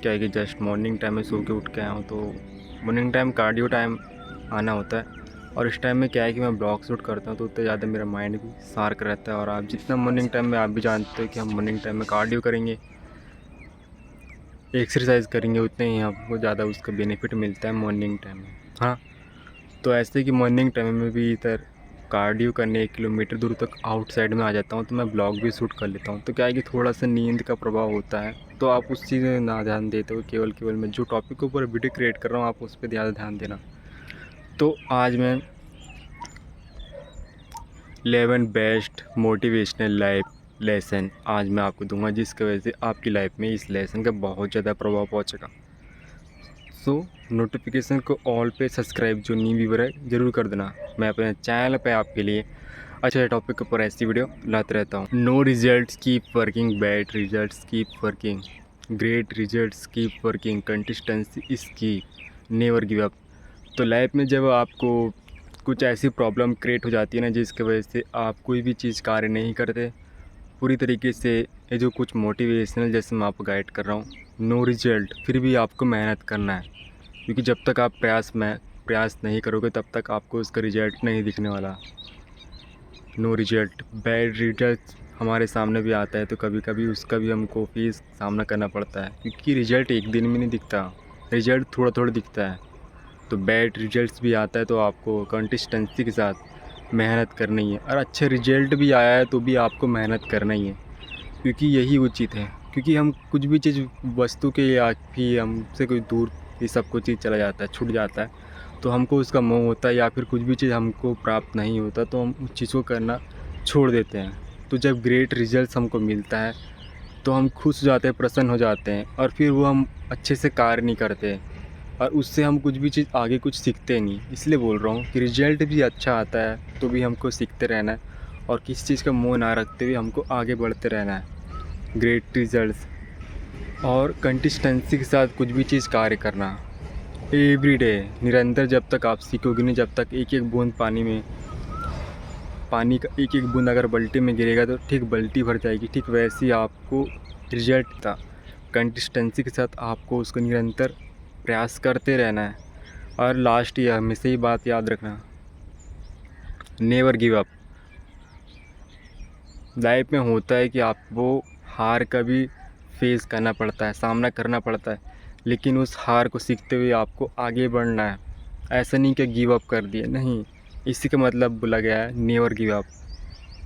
क्या है कि जस्ट मॉर्निंग टाइम में सो के उठ के आया हूँ, तो मॉर्निंग टाइम कार्डियो टाइम आना होता है। और इस टाइम में क्या है कि मैं ब्लॉग शूट करता हूँ, तो उतने ज़्यादा मेरा माइंड भी शार्प रहता है। और आप जितना मॉर्निंग टाइम में, आप भी जानते हो कि हम मॉर्निंग टाइम में कार्डियो करेंगे, एक्सरसाइज करेंगे, उतने ही आपको ज़्यादा उसका बेनिफिट मिलता है मॉर्निंग टाइम में। हाँ, तो ऐसे कि मॉर्निंग टाइम में भी इधर कार्डियो करने 1 किलोमीटर दूर तक आउटसाइड में आ जाता हूँ, तो मैं ब्लॉग भी शूट कर लेता हूँ। तो क्या है कि थोड़ा सा नींद का प्रभाव होता है, तो आप उस चीज़ में ना ध्यान देते हो, केवल मैं जो टॉपिक के ऊपर वीडियो क्रिएट कर रहा हूँ आप उस पर ज़्यादा ध्यान देना। तो आज मैं 11 बेस्ट मोटिवेशनल लाइफ लेसन आज मैं आपको दूंगा, जिसकी वजह से आपकी लाइफ में इस लेसन का बहुत ज़्यादा प्रभाव पहुँचेगा। सो नोटिफिकेशन को ऑल पे सब्सक्राइब जो न्यू व्यूवर है ज़रूर कर देना। मैं अपने चैनल पे आपके लिए अच्छे टॉपिक के ऊपर ऐसी वीडियो लाते रहता हूँ। No results keep working, bad results keep working, great results keep working, consistency is key, never give up. तो लाइफ में जब आपको कुछ ऐसी प्रॉब्लम क्रिएट हो जाती है ना, जिसकी वजह से आप कोई भी चीज़ कार्य नहीं करते पूरी तरीके से, ये जो कुछ मोटिवेशनल जैसे मैं आपको गाइड कर रहा हूँ, नो रिजल्ट, फिर भी आपको मेहनत करना है। क्योंकि जब तक आप प्रयास नहीं करोगे तब तक आपको उसका रिजल्ट नहीं दिखने वाला। नो रिजल्ट, बैड रिजल्ट हमारे सामने भी आता है, तो कभी कभी उसका भी हमको फेस सामना करना पड़ता है, क्योंकि रिजल्ट एक दिन में नहीं दिखता, रिजल्ट थोड़ा थोड़ा दिखता है। तो बैड रिजल्ट्स भी आता है, तो आपको कंसिस्टेंसी के साथ मेहनत करनी है। और अच्छे रिजल्ट भी आया है तो भी आपको मेहनत करना ही है, क्योंकि यही उचित है। क्योंकि हम कुछ भी चीज़ वस्तु के या फिर हमसे कोई दूर ये सब कुछ चीज़ चला जाता है, छूट जाता है, तो हमको उसका मोह होता है, या फिर कुछ भी चीज़ हमको प्राप्त नहीं होता तो हम उस चीज़ को करना छोड़ देते हैं। तो जब ग्रेट रिजल्ट्स हमको मिलता है तो हम खुश हो जाते हैं, प्रसन्न हो जाते हैं, और फिर वो हम अच्छे से कार्य नहीं करते, और उससे हम कुछ भी चीज़ आगे कुछ सीखते नहीं। इसलिए बोल रहा हूँ कि रिजल्ट भी अच्छा आता है तो भी हमको सीखते रहना है, और किसी चीज़ का मोह ना रखते हुए हमको आगे बढ़ते रहना है। ग्रेट रिजल्ट्स और कंसिस्टेंसी के साथ कुछ भी चीज़ कार्य करना, एवरी डे, निरंतर जब तक आप सीखोगे नहीं, जब तक एक एक बूंद पानी का एक एक बूंद अगर बाल्टी में गिरेगा तो ठीक बाल्टी भर जाएगी, ठीक वैसे ही आपको रिजल्ट था। कंसिस्टेंसी के साथ आपको उसको निरंतर प्रयास करते रहना है। और लास्ट ये हमेशा ही बात याद रखना, नेवर गिव अप। लाइफ में होता है कि आपको हार का भी फेस करना पड़ता है, सामना करना पड़ता है, लेकिन उस हार को सीखते हुए आपको आगे बढ़ना है। ऐसा नहीं कि गिव अप कर दिया, नहीं, इसी का मतलब बोला गया है नेवर गिव अप।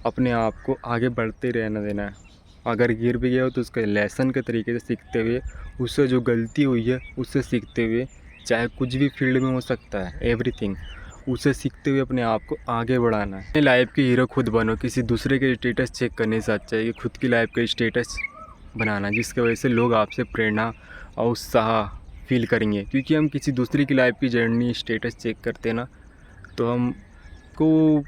अपने आप को आगे बढ़ते रहना देना है। अगर गिर भी गया हो तो उसके लेसन के तरीके से सीखते हुए, उससे जो गलती हुई है उससे सीखते हुए, चाहे कुछ भी फील्ड में हो सकता है, एवरीथिंग, उसे सीखते हुए अपने आप को आगे बढ़ाना है। अपनी लाइफ की हीरो खुद बनो, किसी दूसरे के स्टेटस चेक करने से अच्छा है कि खुद की लाइफ का स्टेटस बनाना, जिसकी वजह से लोग आपसे प्रेरणा और उत्साह फील करेंगे। क्योंकि हम किसी दूसरे की लाइफ की जर्नी स्टेटस चेक करते हैं ना, तो हमको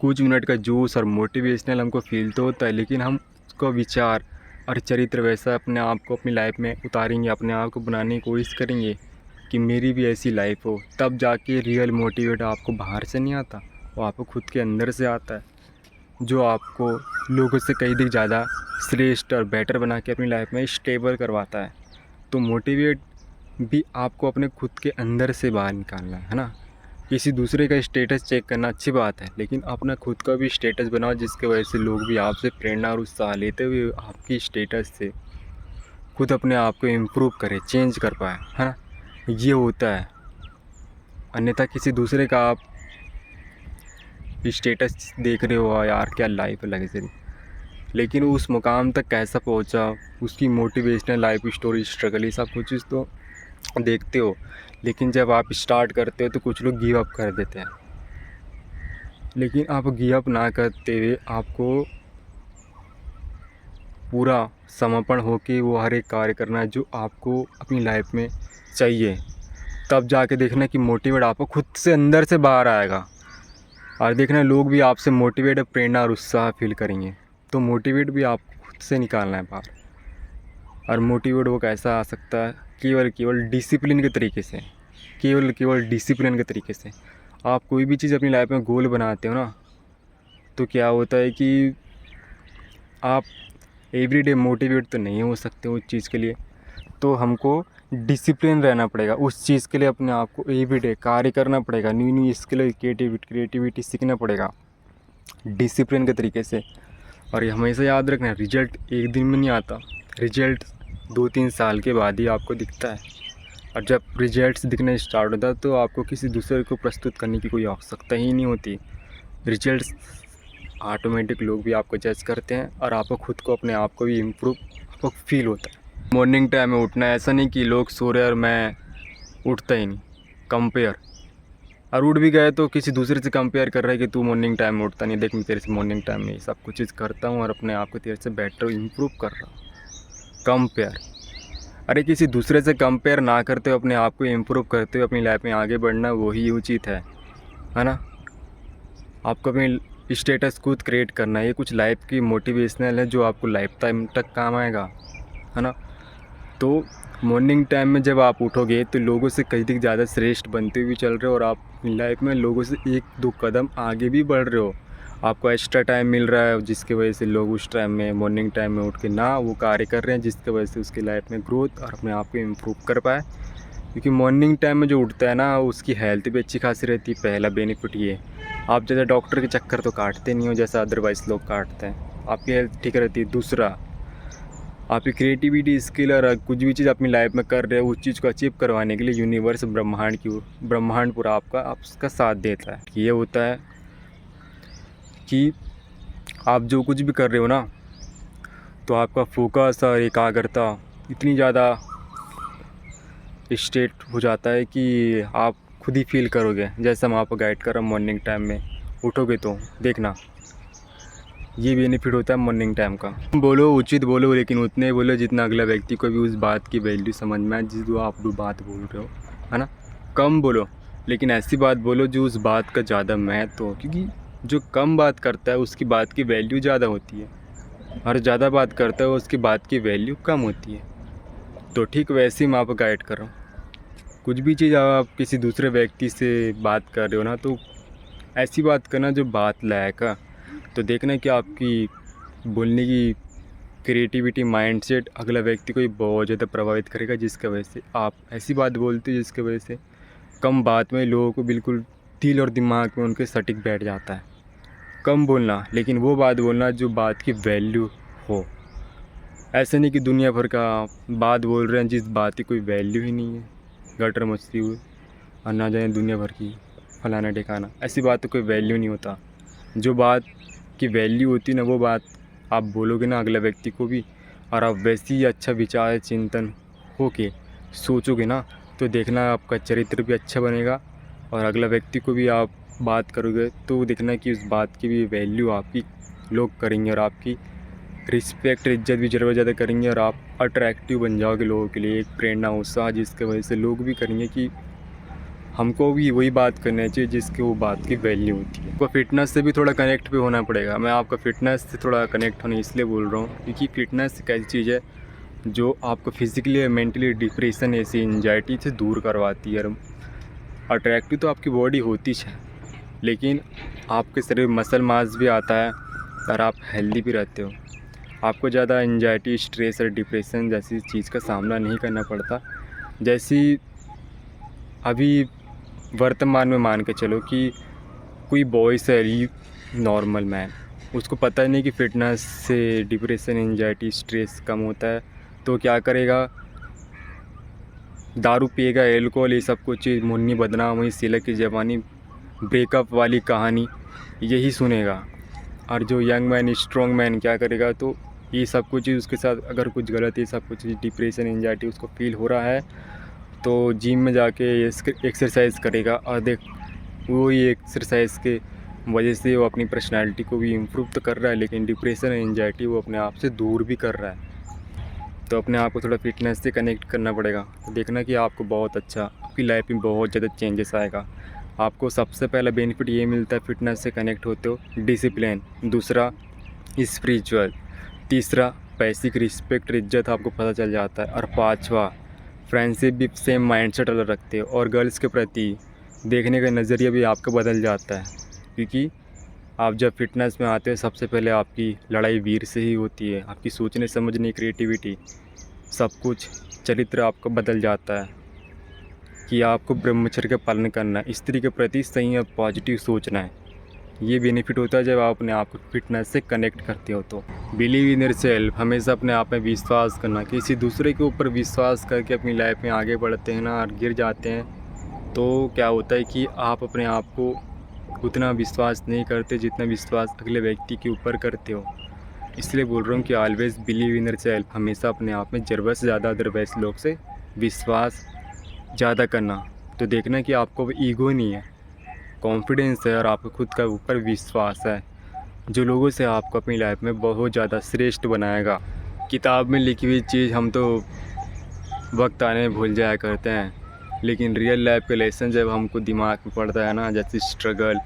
कुछ मिनट का जोश और मोटिवेशनल हमको फील तो होता है, लेकिन हम उसका विचार और चरित्र वैसा अपने आप को अपनी लाइफ में उतारेंगे, अपने आप को बनाने की कोशिश करेंगे कि मेरी भी ऐसी लाइफ हो, तब जाके रियल मोटिवेट आपको बाहर से नहीं आता, वो आपको खुद के अंदर से आता है, जो आपको लोगों से कहीं अधिक ज़्यादा श्रेष्ठ और बेटर बना के अपनी लाइफ में स्टेबल करवाता है। तो मोटिवेट भी आपको अपने खुद के अंदर से बाहर निकालना है ना। किसी दूसरे का स्टेटस चेक करना अच्छी बात है, लेकिन अपना खुद का भी स्टेटस बनाओ, जिसके वजह से लोग भी आपसे प्रेरणा और उत्साह लेते हुए आपकी स्टेटस से खुद अपने आप को इम्प्रूव करे, चेंज कर पाए, है ना। ये होता है, अन्यथा किसी दूसरे का आप स्टेटस देख रहे हो, यार क्या लाइफ है लग्जरी, लेकिन उस मुकाम तक कैसा पहुंचा, उसकी मोटिवेशनल लाइफ स्टोरी, स्ट्रगल, ये सब कुछ चीज़ तो देखते हो। लेकिन जब आप स्टार्ट करते हो तो कुछ लोग गिव अप कर देते हैं, लेकिन आप गिव अप ना करते हुए आपको पूरा समर्पण होकर वो हर एक कार्य करना है जो आपको अपनी लाइफ में चाहिए। तब जाके देखना कि मोटिवेट आपको खुद से अंदर से बाहर आएगा, और देखना लोग भी आपसे मोटिवेट, प्रेरणा और उत्साह फील करेंगे। तो मोटिवेट भी आप खुद से निकालना है बाहर। और मोटिवेट वो कैसा आ सकता है, केवल डिसिप्लिन के तरीके से, केवल डिसिप्लिन के तरीके से। आप कोई भी चीज़ अपनी लाइफ में गोल बनाते हो ना, तो क्या होता है कि आप एवरीडे मोटिवेट तो नहीं हो सकते उस चीज़ के लिए, तो हमको डिसिप्लिन रहना पड़ेगा उस चीज़ के लिए। अपने आप को एवरीडे कार्य करना पड़ेगा, न्यू न्यू स्किल क्रिएटिविटी सीखना पड़ेगा डिसिप्लिन के तरीके से। और ये हमेशा याद रखना, रिजल्ट एक दिन में नहीं आता, रिजल्ट 2-3 साल के बाद ही आपको दिखता है। और जब रिजल्ट्स दिखने स्टार्ट होता है तो आपको किसी दूसरे को प्रस्तुत करने की कोई आवश्यकता ही नहीं होती। रिजल्ट्स ऑटोमेटिक लोग भी आपको जज करते हैं और आपको खुद को अपने आप को भी इम्प्रूव आपको फील होता है। मॉर्निंग टाइम में उठना, ऐसा नहीं कि लोग सो रहे और मैं उठता ही नहीं, कंपेयर। और उठ भी गए तो किसी दूसरे से कंपेयर कर रहा है कि तू मॉर्निंग टाइम में उठता नहीं, देख मैं तेरे से मॉर्निंग टाइम में सब कुछ चीज़ करता हूँ और अपने आप को तेरे से बेटर इम्प्रूव कर रहा हूँ। कंपेयर, अरे किसी दूसरे से कंपेयर ना करते हुए अपने आप को इम्प्रूव करते हुए अपनी लाइफ में आगे बढ़ना, वही उचित है ना। आपको अपनी स्टेटस खुद क्रिएट करना है। ये कुछ लाइफ की मोटिवेशनल है जो आपको लाइफ टाइम तक काम आएगा, है ना। तो मॉर्निंग टाइम में जब आप उठोगे तो लोगों से कहीं ज़्यादा श्रेष्ठ बनते हुए चल रहे हो और आप अपनी लाइफ में लोगों से 1-2 कदम आगे भी बढ़ रहे हो। आपको एक्स्ट्रा टाइम मिल रहा है जिसकी वजह से लोग उस टाइम में मॉर्निंग टाइम में उठ के ना वो कार्य कर रहे हैं जिसकी वजह से उसकी लाइफ में ग्रोथ और अपने आप को इम्प्रूव कर पाए। क्योंकि मॉर्निंग टाइम में जो उठता है ना उसकी हेल्थ भी अच्छी खासी रहती है। पहला बेनिफिट ये, आप जैसे डॉक्टर के चक्कर तो काटते नहीं हो जैसा अदरवाइज़ लोग काटते हैं, आपकी हेल्थ ठीक रहती है। दूसरा, आपकी क्रिएटिविटी स्किल और कुछ भी चीज़ अपनी लाइफ में कर रहे हो उस चीज़ को अचीव करवाने के लिए यूनिवर्स ब्रह्मांड पूरा आपका साथ देता है। ये होता है कि आप जो कुछ भी कर रहे हो ना तो आपका फोकस और एकाग्रता इतनी ज़्यादा स्टेट हो जाता है कि आप खुद ही फील करोगे। जैसे मैं आपको गाइड कर रहा हूँ, मॉर्निंग टाइम में उठोगे तो देखना ये बेनिफिट होता है मॉर्निंग टाइम का। बोलो उचित बोलो, लेकिन उतने बोलो जितना अगला व्यक्ति को भी उस बात की वैल्यू समझ में आए जिस आप जो बात बोल रहे हो, है ना। कम बोलो लेकिन ऐसी बात बोलो जो उस बात का ज़्यादा महत्व हो, क्योंकि जो कम बात करता है उसकी बात की वैल्यू ज़्यादा होती है और ज़्यादा बात करता है उसकी बात की वैल्यू कम होती है। तो ठीक वैसे ही मैं आपको गाइड कर रहा हूँ। कुछ भी चीज़ आप किसी दूसरे व्यक्ति से बात कर रहे हो ना तो ऐसी बात करना जो बात लायक है। तो देखना कि आपकी बोलने की क्रिएटिविटी माइंडसेट अगला व्यक्ति को ही बहुत ज़्यादा प्रभावित करेगा, जिसकी वजह से आप ऐसी बात बोलते हो जिसकी वजह से कम बात में लोगों को बिल्कुल दिल और दिमाग में उनके सटीक बैठ जाता है। कम बोलना लेकिन वो बात बोलना जो बात की वैल्यू हो। ऐसे नहीं कि दुनिया भर का बात बोल रहे हैं जिस बात की कोई वैल्यू ही नहीं है, गटर मस्ती हुई और ना जाए दुनिया भर की फलाना ठिकाना, ऐसी बात तो कोई वैल्यू नहीं होता। जो बात की वैल्यू होती ना वो बात आप बोलोगे ना अगला व्यक्ति को भी, और आप वैसे ही अच्छा विचार चिंतन हो के सोचोगे ना तो देखना आपका चरित्र भी अच्छा बनेगा और अगला व्यक्ति को भी आप बात करोगे तो देखना कि उस बात की भी वैल्यू आपकी लोग करेंगे और आपकी रिस्पेक्ट इज्जत भी ज़्यादा करेंगे और आप अट्रैक्टिव बन जाओगे लोगों के लिए, एक प्रेरणा उत्साह जिसकी वजह से लोग भी करेंगे कि हमको भी वही बात करना चाहिए जिसकी वो बात की वैल्यू होती है। आपको फ़िटनेस से भी थोड़ा कनेक्ट भी होना पड़ेगा। मैं आपका फ़िटनेस से थोड़ा कनेक्ट होने इसलिए बोल रहा हूँ क्योंकि फ़िटनेस एक ऐसी चीज़ है जो आपको फिज़िकली और मेंटली डिप्रेशन ऐसी एंजाइटी से दूर करवाती है। अट्रैक्टिव तो आपकी बॉडी होती है लेकिन आपके शरीर मसल मास भी आता है और आप हेल्दी भी रहते हो। आपको ज़्यादा एंजाइटी स्ट्रेस और डिप्रेशन जैसी चीज़ का सामना नहीं करना पड़ता। जैसी अभी वर्तमान में मान के चलो कि कोई बॉयज़ है नॉर्मल मैन, उसको पता ही नहीं कि फ़िटनेस से डिप्रेशन एंजाइटी स्ट्रेस कम होता है, तो क्या करेगा, दारू पिएगा, एल्कोहल, ये सब कुछ चीज़, मुन्नी बदनाम हुई, सिलक की जवानी, ब्रेकअप वाली कहानी यही सुनेगा। और जो यंग मैन स्ट्रॉन्ग मैन क्या करेगा, तो ये सब कुछ चीज़ उसके साथ अगर कुछ गलत, ये सब कुछ डिप्रेशन एंजाइटी उसको फील हो रहा है तो जिम में जाके एक्सरसाइज करेगा और देख वो ये एक्सरसाइज के वजह से वो अपनी पर्सनालिटी को भी इम्प्रूव तो कर रहा है लेकिन डिप्रेशन एंजाइटी वो अपने आप से दूर भी कर रहा है। तो अपने आप को थोड़ा फिटनेस से कनेक्ट करना पड़ेगा। तो देखना कि आपको बहुत अच्छा, आपकी लाइफ में बहुत ज़्यादा चेंजेस आएगा। आपको सबसे पहला बेनिफिट ये मिलता है फिटनेस से कनेक्ट होते हो, डिसिप्लिन। दूसरा स्पिरिचुअल। तीसरा बेसिक रिस्पेक्ट इज्जत आपको पता चल जाता है। और पाँचवा फ्रेंडशिप भी सेम माइंडसेट अलग रखते हो और गर्ल्स के प्रति देखने का नज़रिया भी आपका बदल जाता है। क्योंकि आप जब फिटनेस में आते हो सबसे पहले आपकी लड़ाई वीर से ही होती है। आपकी सोचने समझने क्रिएटिविटी सब कुछ चरित्र आपका बदल जाता है कि आपको ब्रह्मचर्य का पालन करना है, स्त्री के प्रति सही और पॉजिटिव सोचना है। ये बेनिफिट होता है जब आप अपने आप को फिटनेस से कनेक्ट करते हो। तो बिलीव इन योरसेल्फ, हमेशा अपने आप में विश्वास करना। किसी दूसरे के ऊपर विश्वास करके अपनी लाइफ में आगे बढ़ते हैं ना और गिर जाते हैं, तो क्या होता है कि आप अपने आप को उतना विश्वास नहीं करते जितना विश्वास अगले व्यक्ति के ऊपर करते हो। इसलिए बोल रहा हूँ कि ऑलवेज़ बिलीव इन योरसेल्फ, हमेशा अपने आप में ज़रूरत से ज़्यादा अदरवाइज लोग से विश्वास ज़्यादा करना। तो देखना कि आपको वो ईगो नहीं है, कॉन्फिडेंस है और आपको खुद का ऊपर विश्वास है, जो लोगों से आपको अपनी लाइफ में बहुत ज़्यादा श्रेष्ठ बनाएगा। किताब में लिखी हुई चीज़ हम तो वक्त आने में भूल जाया करते हैं, लेकिन रियल लाइफ के लेसन जब हमको दिमाग में पड़ता है ना, जैसे स्ट्रगल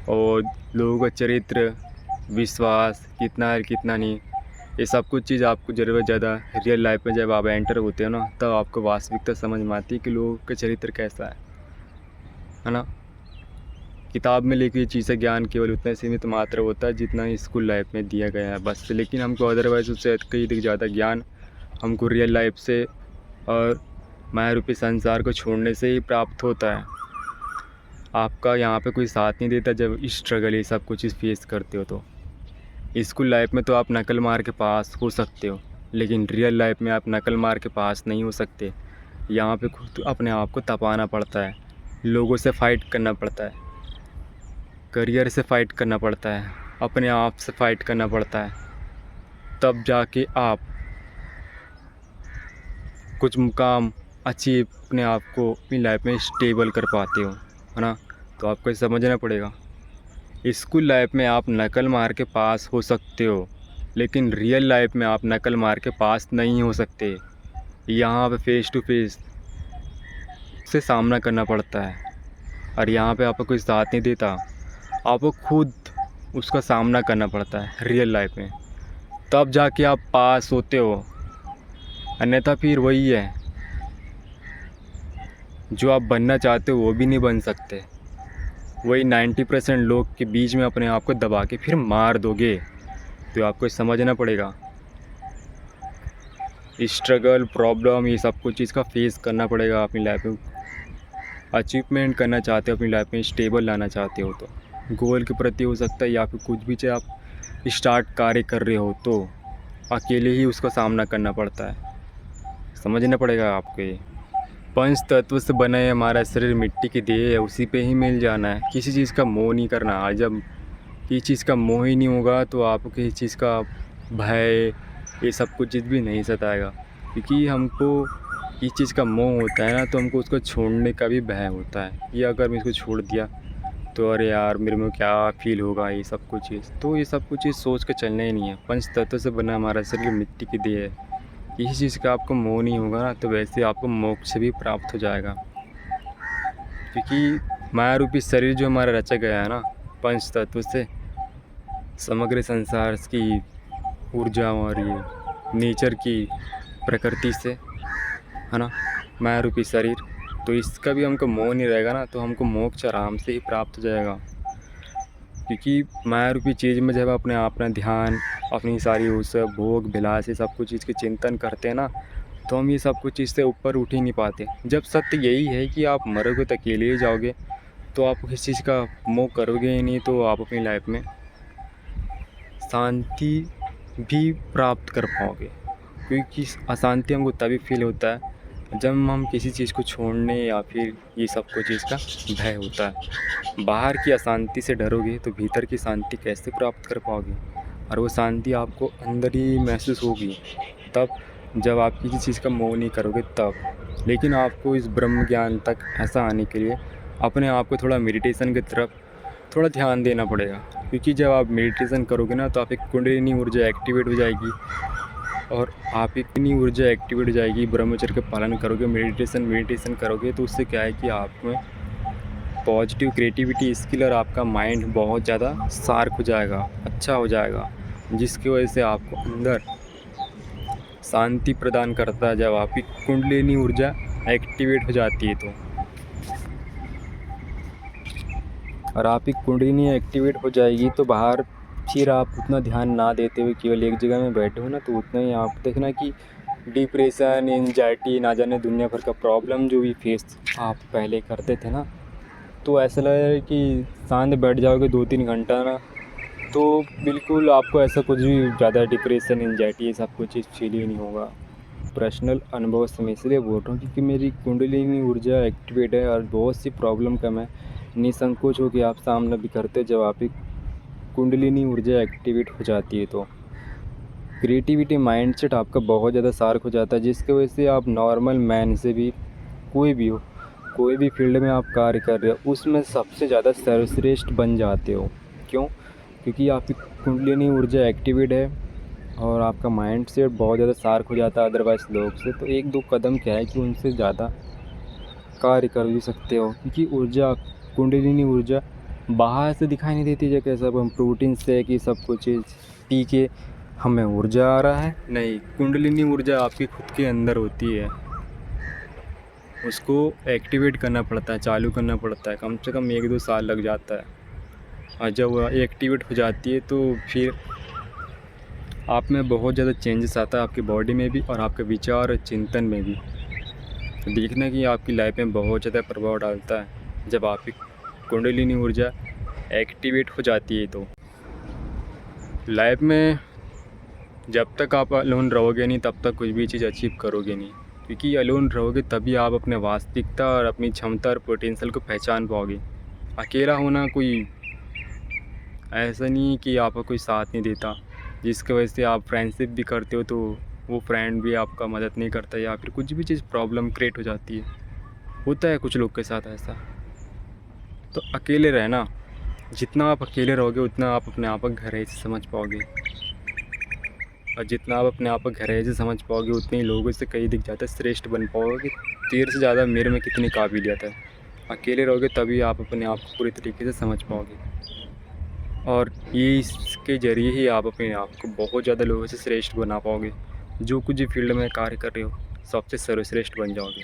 और लोगों का चरित्र, विश्वास कितना है कितना नहीं, ये सब कुछ चीज़ आपको ज़रूरत ज़्यादा रियल लाइफ में जब आप एंटर होते हो ना, तब आपको वास्तविकता समझ में आती है कि लोगों का चरित्र कैसा है ना। किताब में लिखी हुई चीज़ें ज्ञान केवल उतना सीमित मात्रा होता है जितना ही स्कूल लाइफ में दिया गया है बस, लेकिन हमको अदरवाइज़ उससे कई ज़्यादा ज्ञान हमको रियल लाइफ से और माया रूपी संसार को छोड़ने से ही प्राप्त होता है। आपका यहाँ पे कोई साथ नहीं देता जब स्ट्रगल ये सब कुछ फेस करते हो। तो स्कूल लाइफ में तो आप नकल मार के पास हो सकते हो, लेकिन रियल लाइफ में आप नकल मार के पास नहीं हो सकते। यहाँ पे खुद अपने आप को तपाना पड़ता है, लोगों से फ़ाइट करना पड़ता है, करियर से फ़ाइट करना पड़ता है, अपने आप से फ़ाइट करना पड़ता है, तब जाके आप कुछ मुकाम अचीव अपने आप को अपनी लाइफ में स्टेबल कर पाते हो, है ना। तो आपको समझना पड़ेगा, स्कूल लाइफ में आप नकल मार के पास हो सकते हो, लेकिन रियल लाइफ में आप नकल मार के पास नहीं हो सकते। यहाँ पे फेस टू फेस से सामना करना पड़ता है, और यहाँ पे आपको कोई साथ नहीं देता, आपको खुद उसका सामना करना पड़ता है रियल लाइफ में, तब जाके आप पास होते हो। अन्यथा फिर वही है, जो आप बनना चाहते हो वो भी नहीं बन सकते। वही 90% लोग के बीच में अपने आप को दबा के फिर मार दोगे। तो आपको समझना पड़ेगा, स्ट्रगल, प्रॉब्लम, ये सब कुछ चीज़ का फेस करना पड़ेगा अपनी लाइफ में। अचीवमेंट करना चाहते हो अपनी लाइफ में, स्टेबल लाना चाहते हो, तो गोल के प्रति हो सकता है या फिर कुछ भी चाहे आप स्टार्ट कार्य कर रहे हो, तो अकेले ही उसका सामना करना पड़ता है। समझना पड़ेगा आपको। ये पंच तत्व से बना है हमारा शरीर, मिट्टी की देह है, उसी पे ही मिल जाना है। किसी चीज़ का मोह नहीं करना। और जब किसी चीज़ का मोह ही नहीं होगा तो आपको किसी चीज़ का भय, ये सब कुछ चीज़ भी नहीं सताएगा। क्योंकि हमको इस चीज़ का मोह होता है ना, तो हमको उसको छोड़ने का भी भय होता है। ये अगर मैं इसको छोड़ दिया तो अरे यार मेरे में क्या फील होगा, ये सब कुछ चीज़, तो ये सब कुछ चीज़ सोच के चलना ही नहीं है। पंच तत्व से बना हमारा शरीर मिट्टी की देह है। किसी चीज़ का आपको मोह नहीं होगा ना, तो वैसे आपको मोक्ष भी प्राप्त हो जाएगा। क्योंकि माया रूपी शरीर जो हमारा रचा गया है ना, पंच तत्व से, समग्र संसार की ऊर्जा और ये नेचर की प्रकृति से, है ना, माया रूपी शरीर, तो इसका भी हमको मोह नहीं रहेगा ना, तो हमको मोक्ष आराम से ही प्राप्त हो जाएगा। क्योंकि माया रूपी चीज़ में जब अपने अपना ध्यान, अपनी सारी उस भोग विलास, ये सब कुछ चीज़ के चिंतन करते हैं ना, तो हम ये सब कुछ चीज़ से ऊपर उठ ही नहीं पाते। जब सत्य यही है कि आप मरोगे तो अकेले ही जाओगे, तो आप किसी चीज़ का मोह करोगे ही नहीं, तो आप अपनी लाइफ में शांति भी प्राप्त कर पाओगे। क्योंकि अशांति हमको तभी फील होता है जब हम किसी चीज़ को छोड़ने या फिर ये सब कुछ चीज़ का भय होता है। बाहर की अशांति से डरोगे तो भीतर की शांति कैसे प्राप्त कर पाओगे? और वो शांति आपको अंदर ही महसूस होगी तब, जब आप किसी चीज़ का मोह नहीं करोगे तब। लेकिन आपको इस ब्रह्म ज्ञान तक ऐसा आने के लिए अपने आप को थोड़ा मेडिटेशन की तरफ थोड़ा ध्यान देना पड़ेगा। क्योंकि जब आप मेडिटेशन करोगे ना, तो आप एक कुंडलिनी ऊर्जा एक्टिवेट हो जाएगी, और आप इतनी ऊर्जा एक्टिवेट हो जाएगी, ब्रह्मचर्य का पालन करोगे, मेडिटेशन करोगे, तो उससे क्या है कि आप में पॉजिटिव क्रिएटिविटी स्किल और आपका माइंड बहुत ज़्यादा शार्प हो जाएगा, अच्छा हो जाएगा, जिसकी वजह से आपको अंदर शांति प्रदान करता है जब आपकी कुंडलिनी ऊर्जा एक्टिवेट हो जाती है। तो और आपकी कुंडलिनी एक्टिवेट हो जाएगी तो बाहर फिर आप उतना ध्यान ना देते हुए केवल एक जगह में बैठे हो ना, तो उतना ही आप देखना कि डिप्रेशन, एंजाइटी, ना जाने दुनिया भर का प्रॉब्लम जो भी फेस आप पहले करते थे ना, तो ऐसा लग रहा है कि शांत बैठ जाओगे 2-3 घंटा ना, तो बिल्कुल आपको ऐसा कुछ भी ज़्यादा डिप्रेशन, एंजाइटी ये सब कुछ चीज़ फील ही नहीं होगा। पर्सनल अनुभव से मैं इसलिए बोल रहा हूँ क्योंकि मेरी कुंडलिनी ऊर्जा एक्टिवेट है और बहुत सी प्रॉब्लम कम है। निसंकोच हो के आप सामना भी करते जब आपकी कुंडलिनी ऊर्जा एक्टिवेट हो जाती है तो क्रिएटिविटी माइंडसेट आपका बहुत ज़्यादा शार्प हो जाता है, जिसकी वजह से आप नॉर्मल मैन से भी कोई भी हो, कोई भी फील्ड में आप कार्य कर रहे हो उसमें सबसे ज़्यादा सर्वश्रेष्ठ बन जाते हो। क्यों? क्योंकि आपकी कुंडलिनी ऊर्जा एक्टिवेट है और आपका माइंडसेट बहुत ज़्यादा शार्प हो जाता है अदरवाइज़ लोग से। तो 1-2 कदम क्या है कि उनसे ज़्यादा कार्य कर भी सकते हो, क्योंकि ऊर्जा, कुंडलिनी ऊर्जा बाहर से दिखाई नहीं देती है। कैसा हम प्रोटीन शेक ये सब कुछ चीज़ पी के हमें ऊर्जा आ रहा है, नहीं, कुंडलिनी ऊर्जा आपकी खुद के अंदर होती है। उसको एक्टिवेट करना पड़ता है, चालू करना पड़ता है, कम से कम 1-2 साल लग जाता है। और जब वो एक्टिवेट हो जाती है तो फिर आप में बहुत ज़्यादा चेंजेस आता है, आपकी बॉडी में भी और आपके विचार और चिंतन में भी। देखना कि आपकी लाइफ में बहुत ज़्यादा प्रभाव डालता है जब आपकी कुंडलिनी ऊर्जा एक्टिवेट हो जाती है। तो लाइफ में जब तक आप अलोन रहोगे नहीं तब तक कुछ भी चीज़ अचीव करोगे नहीं, क्योंकि अलोन रहोगे तभी आप अपने वास्तविकता और अपनी क्षमता और पोटेंशियल को पहचान पाओगे। अकेला होना कोई ऐसा नहीं है कि आपका कोई साथ नहीं देता, जिसकी वजह से आप फ्रेंडशिप भी करते हो तो वो फ्रेंड भी आपका मदद नहीं करता या फिर कुछ भी चीज़ प्रॉब्लम क्रिएट हो जाती है। होता है कुछ लोग के साथ ऐसा। तो अकेले रहना, जितना आप अकेले रहोगे उतना आप अपने आप को गहराई से समझ पाओगे, और जितना आप अपने आप को गहराई से समझ पाओगे उतने ही लोगों से कहीं दिख जाता है श्रेष्ठ बन पाओगे। तेरे से ज़्यादा मेरे में कितनी काबिलियत है। अकेले रहोगे तभी आप अपने आप को पूरी तरीके से समझ पाओगे, और ये इसके ज़रिए ही आप अपने आप को बहुत ज़्यादा लोगों से श्रेष्ठ बना पाओगे। जो कुछ भी फील्ड में कार्य कर रहे हो सबसे सर्वश्रेष्ठ बन जाओगे।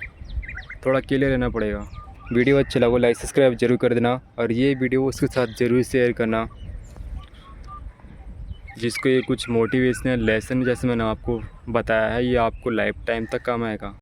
थोड़ा अकेले रहना पड़ेगा। वीडियो अच्छा लगा लाइक सब्सक्राइब जरूर कर देना, और ये वीडियो उसके साथ ज़रूर शेयर करना जिसको ये कुछ मोटिवेशनल लेसन जैसे मैंने आपको बताया है ये आपको लाइफ टाइम तक काम आएगा।